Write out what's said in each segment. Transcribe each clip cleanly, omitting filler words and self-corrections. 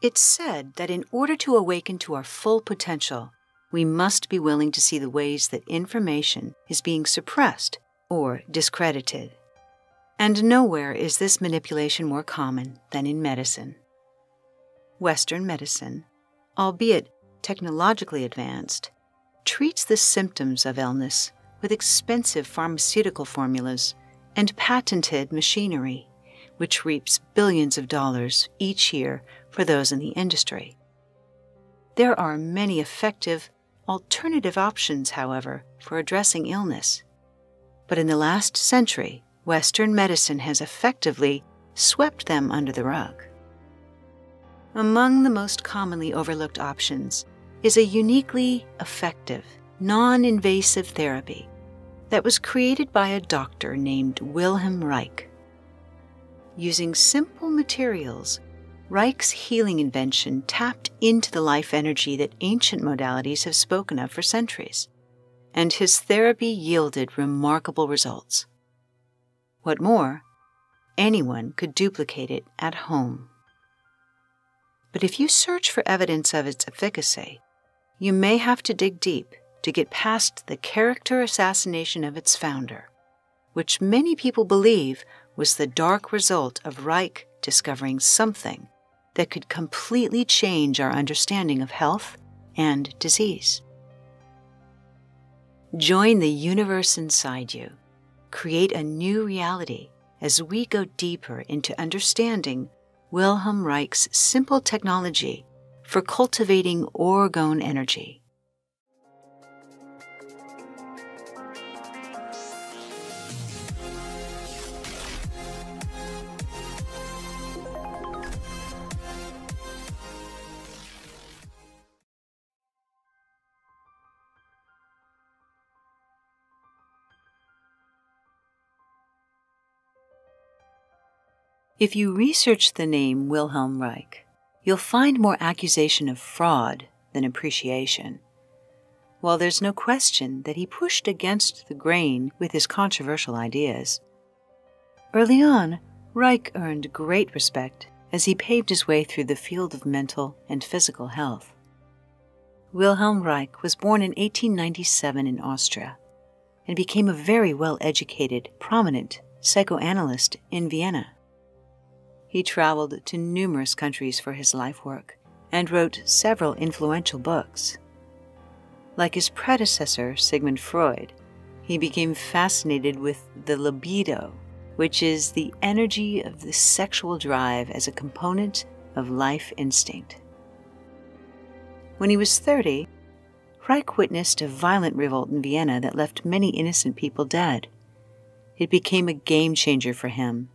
It's said that in order to awaken to our full potential, we must be willing to see the ways that information is being suppressed or discredited. And nowhere is this manipulation more common than in medicine. Western medicine, albeit technologically advanced, treats the symptoms of illness with expensive pharmaceutical formulas and patented machinery, which reaps billions of dollars each year for those in the industry. There are many effective, alternative options, however, for addressing illness. But in the last century, Western medicine has effectively swept them under the rug. Among the most commonly overlooked options is a uniquely effective, non-invasive therapy that was created by a doctor named Wilhelm Reich. Using simple materials, Reich's healing invention tapped into the life energy that ancient modalities have spoken of for centuries, and his therapy yielded remarkable results. What more, anyone could duplicate it at home. But if you search for evidence of its efficacy, you may have to dig deep to get past the character assassination of its founder, which many people believe was the dark result of Reich discovering something that could completely change our understanding of health and disease. Join the universe inside you. Create a new reality as we go deeper into understanding Wilhelm Reich's simple technology for cultivating Orgone energy. If you research the name Wilhelm Reich, you'll find more accusation of fraud than appreciation. While there's no question that he pushed against the grain with his controversial ideas, early on, Reich earned great respect as he paved his way through the field of mental and physical health. Wilhelm Reich was born in 1897 in Austria and became a very well-educated, prominent psychoanalyst in Vienna. He traveled to numerous countries for his life work and wrote several influential books. Like his predecessor, Sigmund Freud, he became fascinated with the libido, which is the energy of the sexual drive as a component of life instinct. When he was 30, Reich witnessed a violent revolt in Vienna that left many innocent people dead. It became a game-changer for him,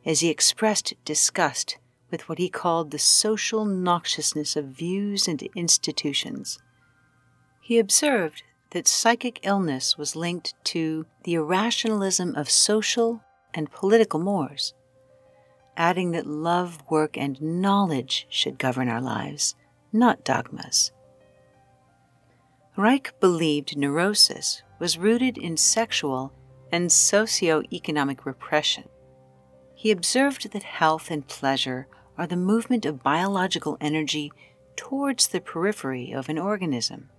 as he expressed disgust with what he called the social noxiousness of views and institutions. He observed that psychic illness was linked to the irrationalism of social and political mores, adding that love, work, and knowledge should govern our lives, not dogmas. Reich believed neurosis was rooted in sexual and socio-economic repression. He observed that health and pleasure are the movement of biological energy towards the periphery of an organism,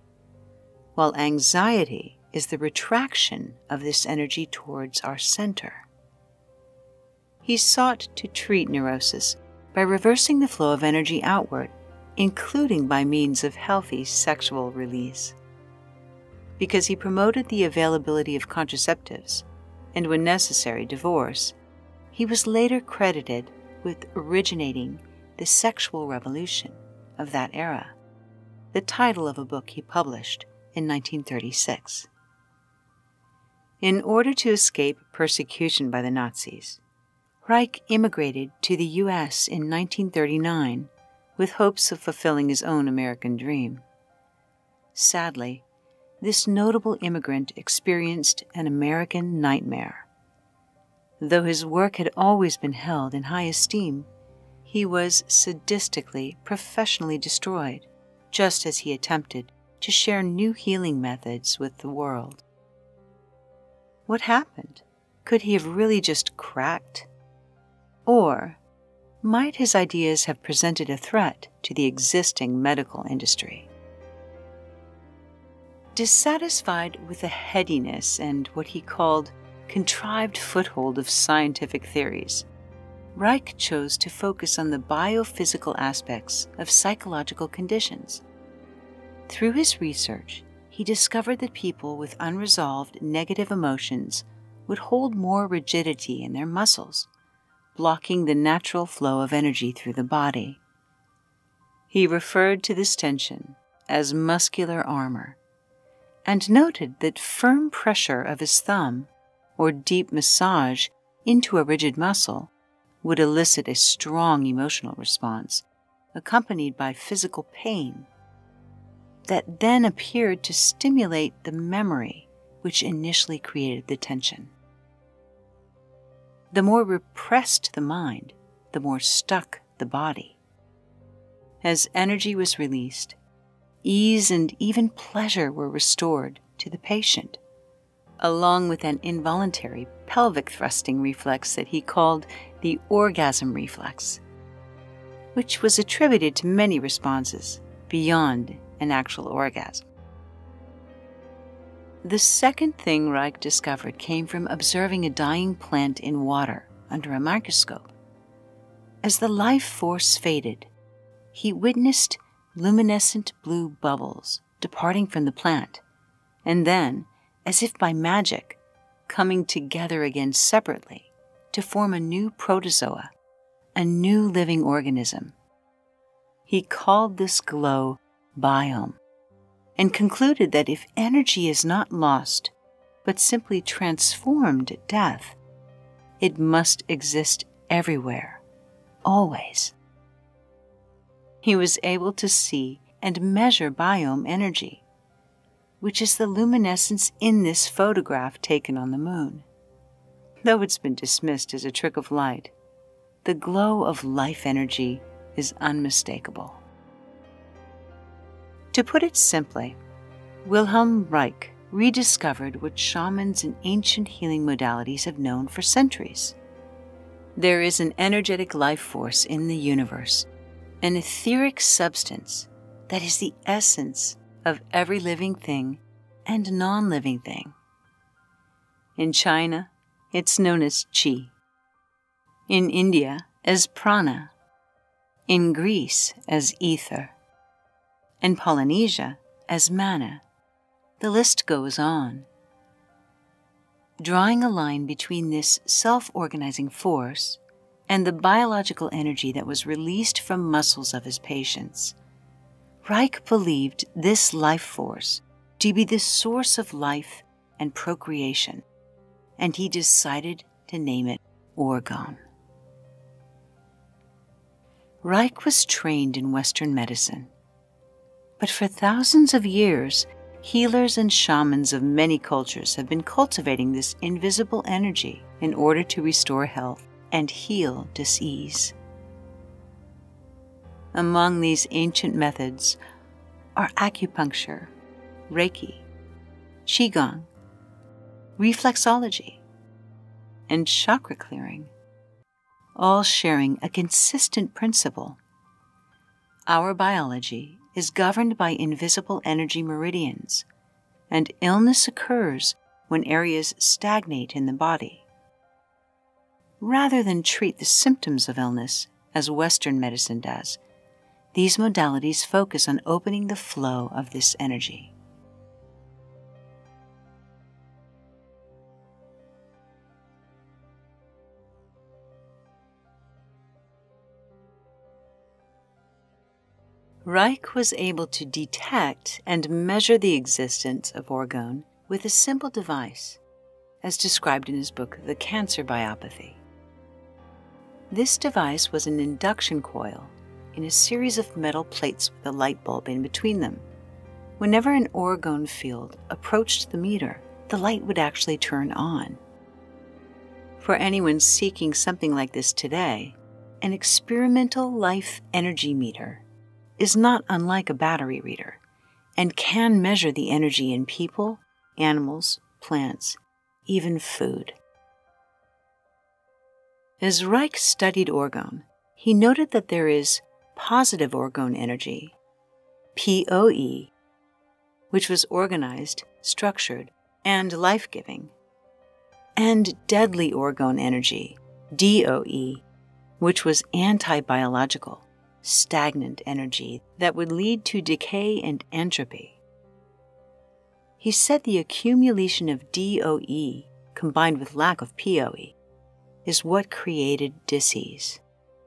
while anxiety is the retraction of this energy towards our center. He sought to treat neurosis by reversing the flow of energy outward, including by means of healthy sexual release. Because he promoted the availability of contraceptives, and when necessary, divorce, he was later credited with originating the sexual revolution of that era, the title of a book he published in 1936. In order to escape persecution by the Nazis, Reich immigrated to the U.S. in 1939 with hopes of fulfilling his own American dream. Sadly, this notable immigrant experienced an American nightmare. Though his work had always been held in high esteem, he was sadistically, professionally destroyed, just as he attempted to share new healing methods with the world. What happened? Could he have really just cracked? Or might his ideas have presented a threat to the existing medical industry? Dissatisfied with the headiness and what he called contrived foothold of scientific theories, Reich chose to focus on the biophysical aspects of psychological conditions. Through his research, he discovered that people with unresolved negative emotions would hold more rigidity in their muscles, blocking the natural flow of energy through the body. He referred to this tension as muscular armor, and noted that firm pressure of his thumb or deep massage into a rigid muscle would elicit a strong emotional response, accompanied by physical pain, that then appeared to stimulate the memory which initially created the tension. The more repressed the mind, the more stuck the body. As energy was released, ease and even pleasure were restored to the patient, along with an involuntary pelvic thrusting reflex that he called the orgasm reflex, which was attributed to many responses beyond an actual orgasm. The second thing Reich discovered came from observing a dying plant in water under a microscope. As the life force faded, he witnessed luminescent blue bubbles departing from the plant, and then, as if by magic, coming together again separately to form a new protozoa, a new living organism. He called this glow biome, and concluded that if energy is not lost, but simply transformed at death, it must exist everywhere, always. He was able to see and measure biome energy, which is the luminescence in this photograph taken on the moon. Though it's been dismissed as a trick of light, the glow of life energy is unmistakable. To put it simply, Wilhelm Reich rediscovered what shamans and ancient healing modalities have known for centuries. There is an energetic life force in the universe, an etheric substance that is the essence of every living thing and non-living thing. In China, it's known as Qi. In India, as prana. In Greece, as ether. In Polynesia, as mana. The list goes on. Drawing a line between this self-organizing force and the biological energy that was released from muscles of his patients, Reich believed this life force to be the source of life and procreation, and he decided to name it Orgone. Reich was trained in Western medicine, but for thousands of years, healers and shamans of many cultures have been cultivating this invisible energy in order to restore health and heal disease. Among these ancient methods are acupuncture, Reiki, Qigong, reflexology, and chakra clearing, all sharing a consistent principle. Our biology is governed by invisible energy meridians, and illness occurs when areas stagnate in the body. Rather than treat the symptoms of illness, as Western medicine does, these modalities focus on opening the flow of this energy. Reich was able to detect and measure the existence of orgone with a simple device, as described in his book, The Cancer Biopathy. This device was an induction coil in a series of metal plates with a light bulb in between them. Whenever an orgone field approached the meter, the light would actually turn on. For anyone seeking something like this today, an experimental life energy meter is not unlike a battery reader and can measure the energy in people, animals, plants, even food. As Reich studied orgone, he noted that there is positive orgone energy, POE, which was organized, structured, and life-giving, and deadly orgone energy, DOE, which was anti-biological, stagnant energy that would lead to decay and entropy. He said the accumulation of DOE combined with lack of POE is what created disease,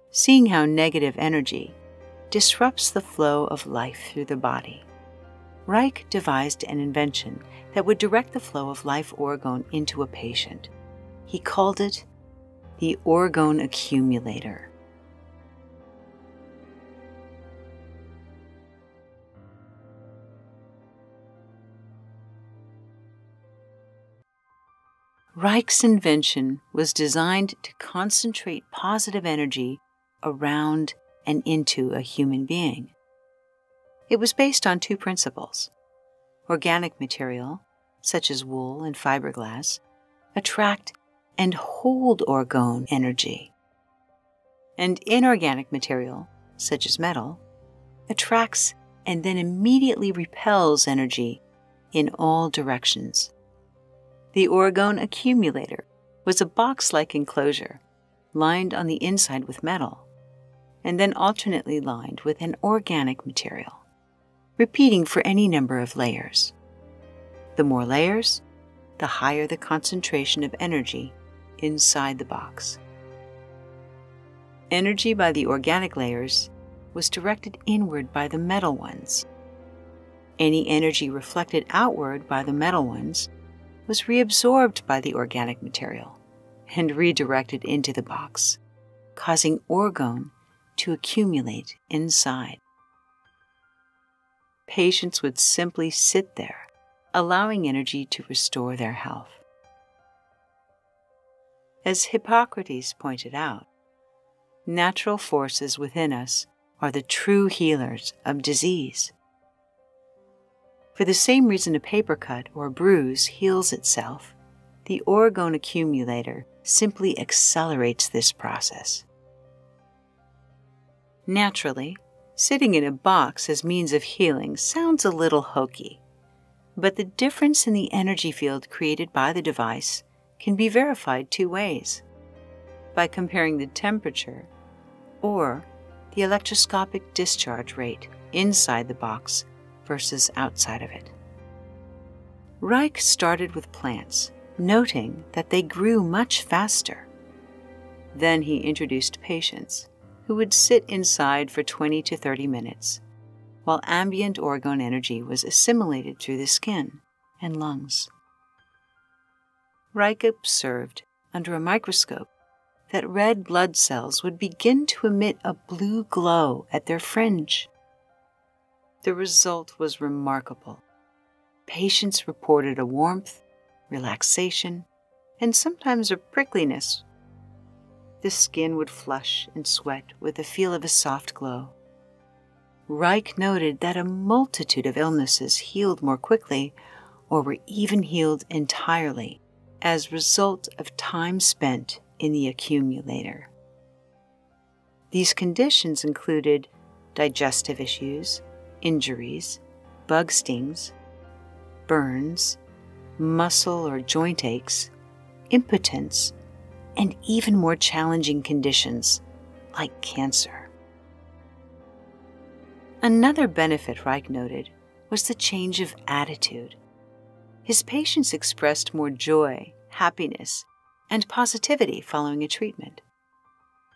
seeing how negative energy disrupts the flow of life through the body. Reich devised an invention that would direct the flow of life orgone into a patient. He called it the Orgone accumulator. Reich's invention was designed to concentrate positive energy around and into a human being. It was based on two principles. Organic material, such as wool and fiberglass, attract and hold orgone energy. And inorganic material, such as metal, attracts and then immediately repels energy in all directions. The Orgone accumulator was a box-like enclosure lined on the inside with metal, and then alternately lined with an organic material, repeating for any number of layers. The more layers, the higher the concentration of energy inside the box. Energy by the organic layers was directed inward by the metal ones. Any energy reflected outward by the metal ones was reabsorbed by the organic material and redirected into the box, causing orgone to accumulate inside. Patients would simply sit there, allowing energy to restore their health. As Hippocrates pointed out, natural forces within us are the true healers of disease. For the same reason a paper cut or bruise heals itself, the Orgone accumulator simply accelerates this process. Naturally, sitting in a box as means of healing sounds a little hokey, but the difference in the energy field created by the device can be verified two ways: by comparing the temperature or the electroscopic discharge rate inside the box versus outside of it. Reich started with plants, noting that they grew much faster. Then he introduced patients who would sit inside for 20 to 30 minutes, while ambient orgone energy was assimilated through the skin and lungs. Reich observed under a microscope that red blood cells would begin to emit a blue glow at their fringe. The result was remarkable. Patients reported a warmth, relaxation, and sometimes a prickliness. The skin would flush and sweat with the feel of a soft glow. Reich noted that a multitude of illnesses healed more quickly or were even healed entirely as a result of time spent in the accumulator. These conditions included digestive issues, injuries, bug stings, burns, muscle or joint aches, impotence, and even more challenging conditions like cancer. Another benefit Reich noted was the change of attitude. His patients expressed more joy, happiness, and positivity following a treatment.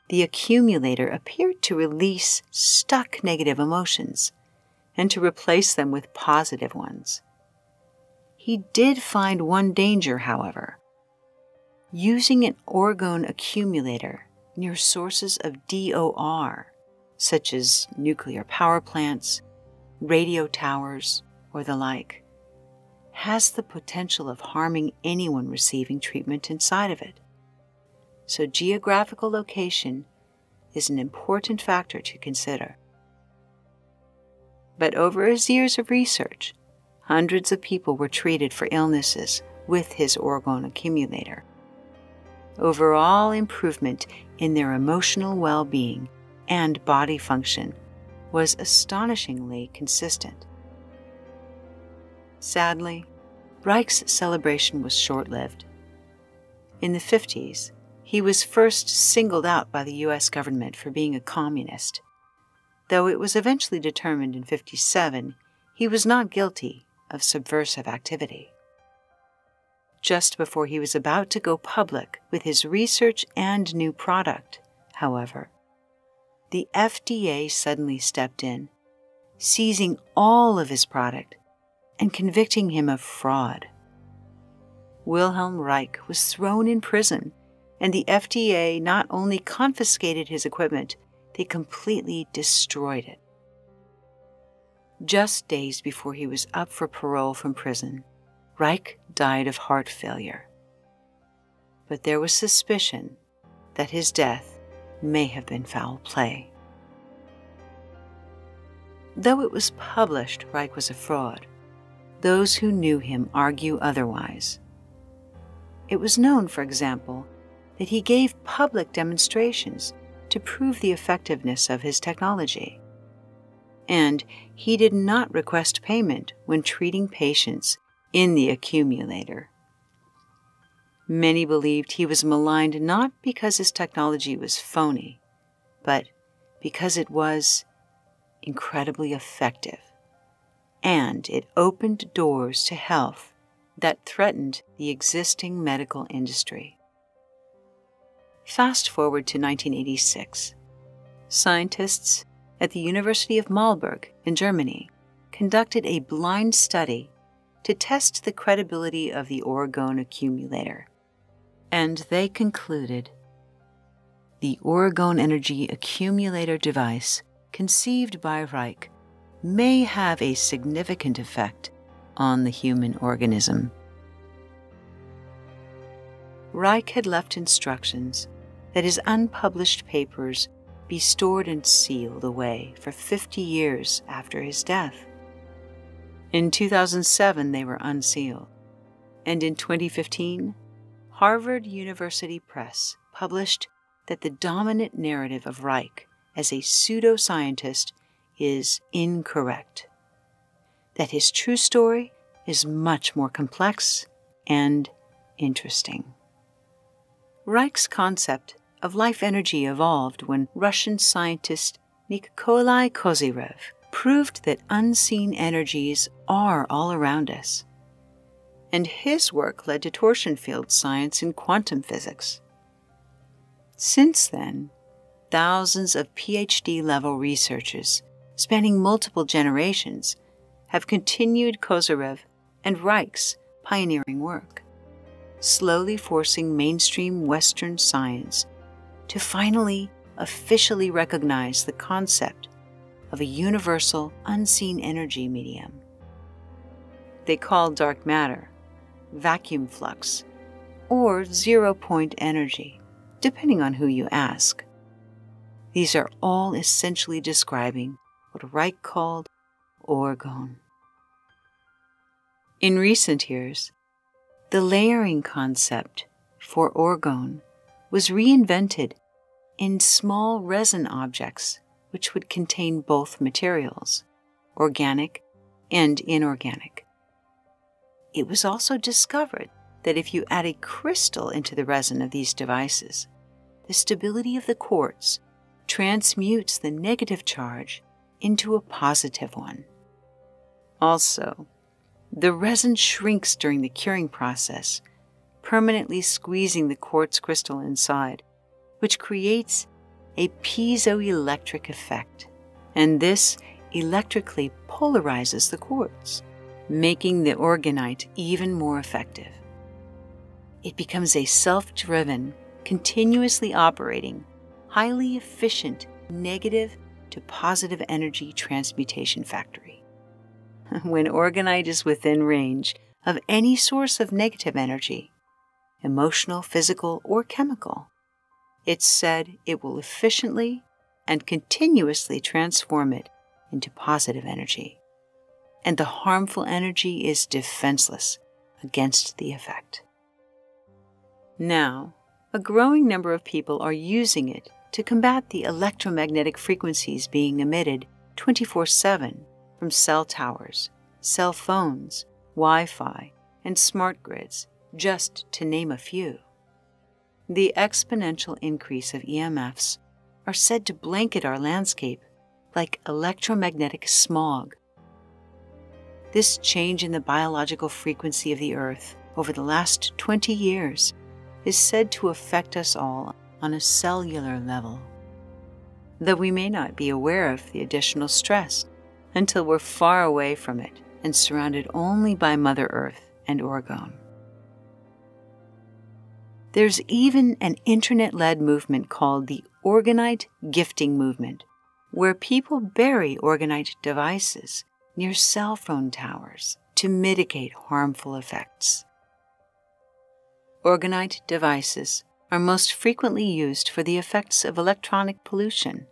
The accumulator appeared to release stuck negative emotions and to replace them with positive ones. He did find one danger, however. Using an orgone accumulator near sources of DOR, such as nuclear power plants, radio towers, or the like, has the potential of harming anyone receiving treatment inside of it. So geographical location is an important factor to consider. But over his years of research, hundreds of people were treated for illnesses with his orgone accumulator. Overall improvement in their emotional well-being and body function was astonishingly consistent. Sadly, Reich's celebration was short-lived. In the 50s, he was first singled out by the U.S. government for being a communist. Though it was eventually determined in 1957 he was not guilty of subversive activity. Just before he was about to go public with his research and new product, however, the FDA suddenly stepped in, seizing all of his product and convicting him of fraud. Wilhelm Reich was thrown in prison, and the FDA not only confiscated his equipment, they completely destroyed it. Just days before he was up for parole from prison, Reich died of heart failure. But there was suspicion that his death may have been foul play. Though it was published Reich was a fraud, those who knew him argue otherwise. It was known, for example, that he gave public demonstrations to prove the effectiveness of his technology. And he did not request payment when treating patients in the accumulator. Many believed he was maligned not because his technology was phony, but because it was incredibly effective, and it opened doors to health that threatened the existing medical industry. Fast forward to 1986. Scientists at the University of Marburg in Germany conducted a blind study to test the credibility of the Orgone accumulator, and they concluded the Orgone energy accumulator device conceived by Reich may have a significant effect on the human organism. Reich had left instructions that his unpublished papers be stored and sealed away for 50 years after his death. In 2007, they were unsealed, and in 2015, Harvard University Press published that the dominant narrative of Reich as a pseudoscientist is incorrect, that his true story is much more complex and interesting. Reich's concept of life energy evolved when Russian scientist Nikolai Kozyrev proved that unseen energies are all around us. And his work led to torsion field science and quantum physics. Since then, thousands of PhD-level researchers spanning multiple generations have continued Kozyrev and Reich's pioneering work, slowly forcing mainstream Western science to finally officially recognize the concept of a universal unseen energy medium. They call dark matter vacuum flux or zero-point energy, depending on who you ask. These are all essentially describing what Reich called Orgone. In recent years, the layering concept for Orgone was reinvented in small resin objects which would contain both materials, organic and inorganic. It was also discovered that if you add a crystal into the resin of these devices, the stability of the quartz transmutes the negative charge into a positive one. Also, the resin shrinks during the curing process, permanently squeezing the quartz crystal inside, which creates a piezoelectric effect, and this electrically polarizes the quartz, making the Orgonite even more effective. It becomes a self-driven, continuously operating, highly efficient negative to positive energy transmutation factory. When Orgonite is within range of any source of negative energy, emotional, physical, or chemical, it's said it will efficiently and continuously transform it into positive energy, and the harmful energy is defenseless against the effect. Now, a growing number of people are using it to combat the electromagnetic frequencies being emitted 24/7 from cell towers, cell phones, Wi-Fi, and smart grids, just to name a few. The exponential increase of EMFs are said to blanket our landscape like electromagnetic smog. This change in the biological frequency of the Earth over the last 20 years is said to affect us all on a cellular level, though we may not be aware of the additional stress until we're far away from it and surrounded only by Mother Earth and Orgone. There's even an internet-led movement called the Orgonite gifting movement, where people bury Orgonite devices near cell phone towers to mitigate harmful effects. Orgonite devices are most frequently used for the effects of electronic pollution,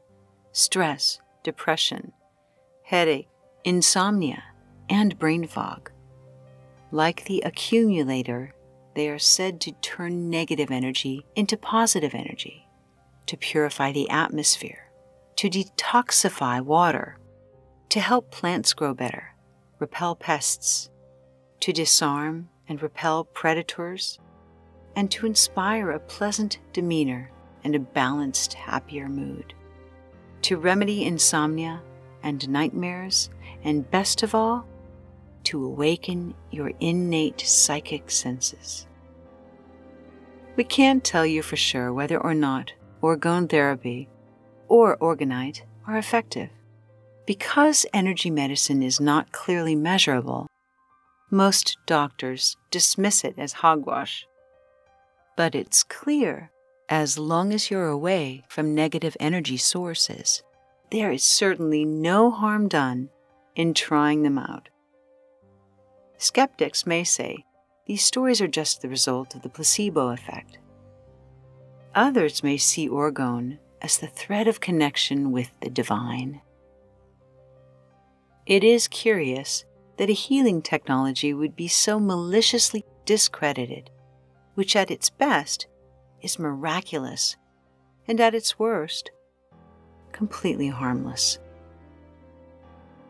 stress, depression, headache, insomnia, and brain fog. Like the accumulator, they are said to turn negative energy into positive energy, to purify the atmosphere, to detoxify water, to help plants grow better, repel pests, to disarm and repel predators, and to inspire a pleasant demeanor and a balanced, happier mood, to remedy insomnia and nightmares, and best of all, to awaken your innate psychic senses. We can't tell you for sure whether or not orgone therapy or orgonite are effective. Because energy medicine is not clearly measurable, most doctors dismiss it as hogwash. But it's clear, as long as you're away from negative energy sources, there is certainly no harm done in trying them out. Skeptics may say these stories are just the result of the placebo effect. Others may see orgone as the thread of connection with the divine. It is curious that a healing technology would be so maliciously discredited, which at its best is miraculous, and at its worst, completely harmless.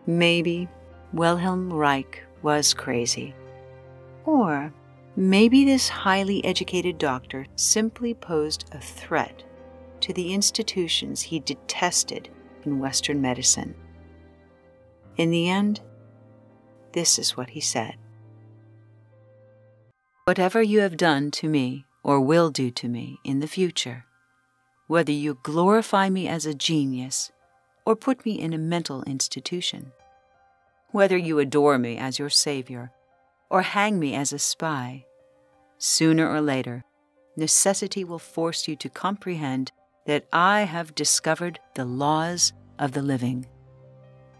Maybe Wilhelm Reich was crazy. Or maybe this highly educated doctor simply posed a threat to the institutions he detested in Western medicine. In the end, this is what he said. Whatever you have done to me or will do to me in the future, whether you glorify me as a genius or put me in a mental institution, whether you adore me as your savior or hang me as a spy, sooner or later, necessity will force you to comprehend that I have discovered the laws of the living.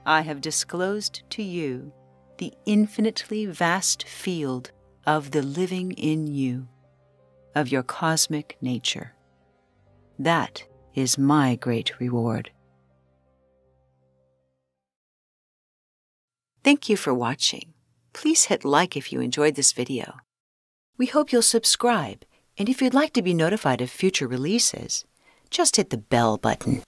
I have disclosed to you the infinitely vast field of the living in you, of your cosmic nature. That is my great reward. Thank you for watching. Please hit like if you enjoyed this video. We hope you'll subscribe, and if you'd like to be notified of future releases, just hit the bell button.